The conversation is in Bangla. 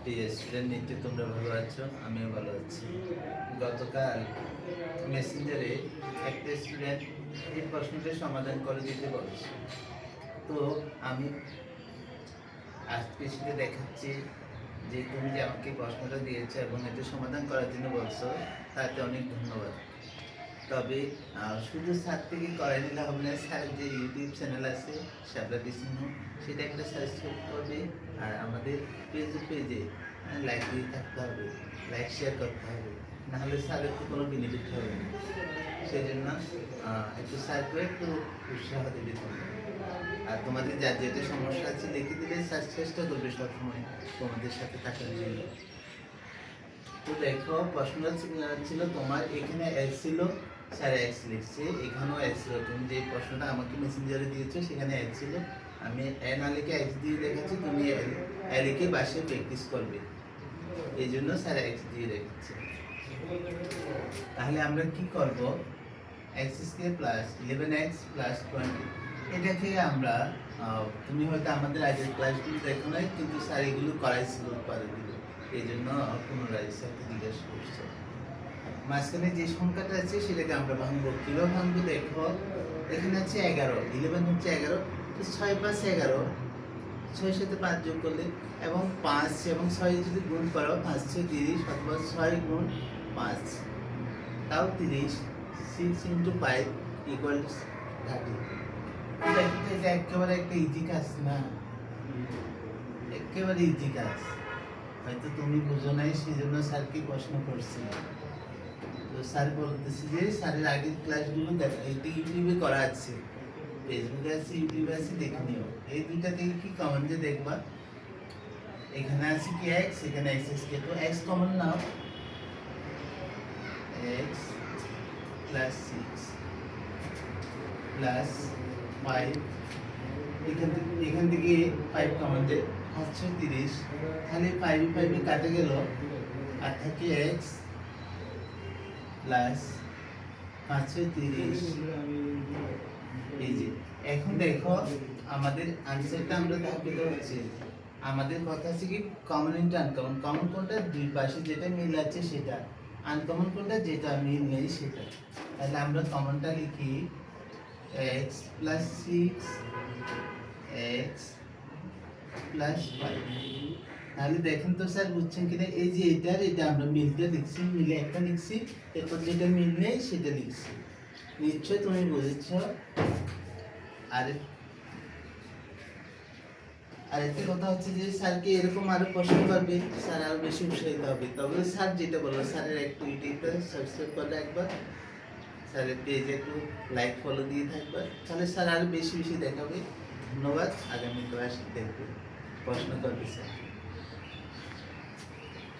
প্রিয় স্টুডেন্ট, নিশ্চয়ই তোমরা ভালো আছো, আমিও ভালো আছি। গতকাল মেসেঞ্জারে একটা স্টুডেন্ট এই প্রশ্নটির সমাধান করে দিতে বলেছে। তো আমি আজকে সেটা দেখাচ্ছি যে তুমি যে আমাকে প্রশ্নটা দিয়েছো এবং এটা সমাধান করার জন্য বলছো, তাতে অনেক ধন্যবাদ। তবে শুধু স্যার থেকে করাই নিলে হবে না। স্যারের যে ইউটিউব চ্যানেল আছে শাপলা টিচিং হোম, সেটা একটা সাবস্ক্রাইব করবে। আর আমাদের পেজে লাইক দিয়ে থাকতে হবে, লাইক শেয়ার করতে হবে, নাহলে স্যারের তো কোনো বেনিফিট হবে না। সেই জন্য একটু স্যারকে একটু উৎসাহ দিবে তুমি। আর তোমাদের যার যেটা সমস্যা আছে লিখে দিলে স্যার চেষ্টা করবে সবসময় তোমাদের সাথে থাকার জন্য। তো দেখো, প্রশ্ন ছিল তোমার এখানে এক্স ছিল, স্যার এক্স লিখছে, এখানেও এক্স ছিল। তুমি যে প্রশ্নটা আমাকে মেসেঞ্জারে দিয়েছো সেখানে এক্স ছিল, আমি এ না লিখে এক্স দিয়ে রেখেছি, তুমি এ লিখে বাসায় প্র্যাকটিস করবে, এই জন্য স্যার এক্স দিয়ে রেখেছে। তাহলে আমরা কি করব? X square plus 11x plus 20, এটাকে আমরা তুমি হয়তো আমাদের আগের ক্লাসগুলো দেখো নাই, কিন্তু স্যার এগুলো করাইছিল উৎপাদকগুলো, এই জন্য পুনরায় স্যারকে জিজ্ঞাসা করছো। মাঝখানে যে সংখ্যাটা আছে সেটাকে আমরা ভাঙবো। কিভাবে ভাঙবো দেখো, এখানে আছে 11, 11 হচ্ছে 11, তো 6 + 11, 6 সাথে 5 যোগ করলে এবং 5 এবং 6 যদি গুণ করো, 5 6 30, অথবা 6 গুণ 5 তাও 30, 6 × 5 = 30। এটা কিন্তু এটা একেবারে একটা ইজি কাজ না, একেবারে ইজি কাজ। হয়তো তুমি বুঝো নাই, সেই জন্য স্যারকে প্রশ্ন করছি। তো স্যার বলতেছি যে স্যারের আগের ক্লাসগুলো দেখো, এইটা ইউটিউবে করা আছে, ফেসবুকে আছে, ইউটিউবে আছে, দেখে নিও। এই দুইটা থেকে কি কমন যে দেখবা, এখানে আছে কি এক্স, এখানে এক্স স্কয়ার, তো এক্স কমন নাও, এক্স প্লাস 6 প্লাস 5, এখান থেকে 5 কমন যে 530, তাহলে 5 5 কাটে গেল, আর থাকে এক্স প্লাস 530। এই যে এখন দেখো, আমাদের আনসারটা আমরা পেতে হচ্ছে, আমাদের কথা আছে কি কমন ইনটু আনকমন। কমন কোনটা? দুই পাশে যেটা মিল আছে সেটা। আনকমন কোনটা? যেটা মিল নেই সেটা। তাহলে আমরা কমনটা লিখি x প্লাস 6 x প্লাস 5। তাহলে দেখেন তো স্যার বুঝছেন কিনা, এই যে এটা আমরা মিলটা লিখছি, মিলে একটা লিখছি, এরপর যেটা মিল নেই সেটা লিখছি। নিশ্চয় তুমি বুঝেছ। আর আরেকটা কথা হচ্ছে যে স্যারকে এরকম আরো প্রশ্ন করবে, স্যার আরো বেশি উৎসাহিত হবে। তবে স্যার যেটা বললো, স্যারের একটু ইউটিউবটা সাবস্ক্রাইব করলে একবার, স্যারের পেজে একটু লাইক ফলো দিয়ে থাকবে, তাহলে স্যার আরো বেশি বেশি দেখাবে। ধন্যবাদ। আগামী ক্লাস দেখবে, প্রশ্ন করবে স্যার।